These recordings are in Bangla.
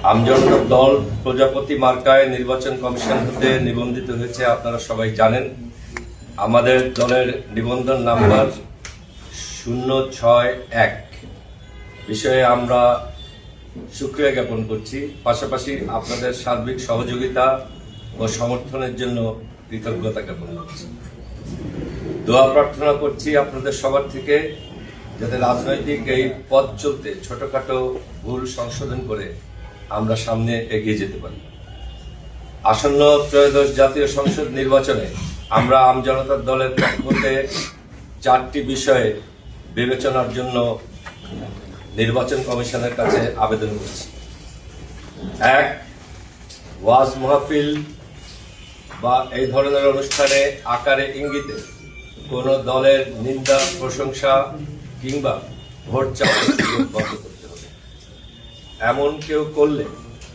আমজনতার দল প্রজাপতি মার্কায় নির্বাচন কমিশন হতে নিবন্ধিত হয়েছে। আপনারা সবাই জানেন আমাদের দলের নিবন্ধন নাম্বার 061 বিষয়ে আমরা শুকরিয়া জ্ঞাপন করছি। পাশাপাশি আপনাদের সার্বিক সহযোগিতা ও সমর্থনের জন্য কৃতজ্ঞতা জ্ঞাপন করছি। দোয়া প্রার্থনা করছি আপনাদের সবার থেকে, যাতে রাজনৈতিক এই পথ চলতে ছোটখাটো ভুল সংশোধন করে আমরা সামনে এগিয়ে যেতে পারি। আসন্ন ত্রয়োদশ জাতীয় সংসদ নির্বাচনে আমরা আমজনতার দলের পক্ষ হতে 4টি বিষয়ে বিবেচনার জন্য নির্বাচন কমিশনের কাছে আবেদন করছি। 1, ওয়াজ মাহফিল বা এই ধরনের অনুষ্ঠানে আকারে ইঙ্গিতে কোন দলের নিন্দা, প্রশংসা কিংবা ভোট চাওয়ার সুযোগ বন্ধ করতে হবে। এমন কেউ করলে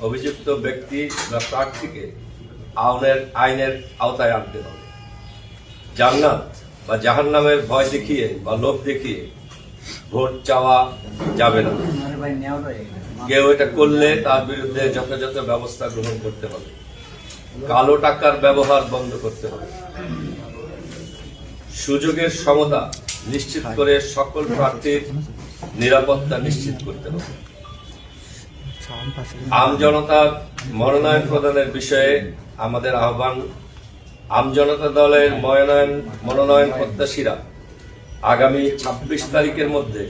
অভিযুক্ত ব্যক্তি বা প্রার্থীকে আইনের আওতায় আনতে হবে। জান্নাত বা জাহান্নামের ভয় দেখিয়ে বা লোভ দেখিয়ে ভোট চাওয়া যাবে না। কেউ এটা করলে তার বিরুদ্ধে যথাযথ ব্যবস্থা গ্রহণ করতে হবে। কালো টাকার ব্যবহার বন্ধ করতে হবে। সুযোগের সমতা নিশ্চিত করে সকল প্রার্থীর নিরাপত্তা নিশ্চিত করতে হবে। আমজনতার মনোনয়ন প্রদানের বিষয়ে আমাদের আহ্বান, আমজনতা দলের মনোনয়ন প্রত্যাশীরা আগামী 26 তারিখের মধ্যে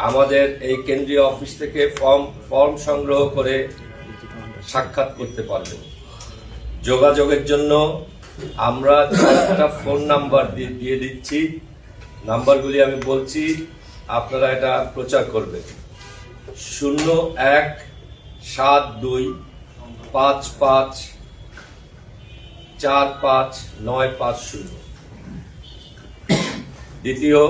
আমাদের এই কেন্দ্রীয় অফিস থেকে ফর্ম সংগ্রহ করে সাক্ষাৎ করতে পারবেন। যোগাযোগের জন্য আমরা একটা ফোন নাম্বার দিয়ে দিচ্ছি। নাম্বারগুলি আমি বলছি, আপনারা এটা প্রচার করবেন। 017255454950। দ্বিতীয়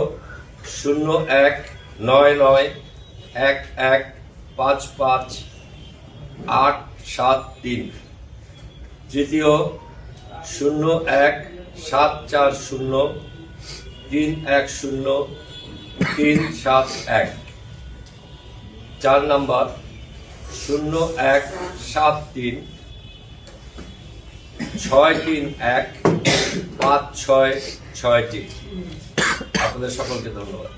019911558873। তৃতীয় 0174031037 4 নাম্বার 0173631566। আপনাদের সকলকে ধন্যবাদ।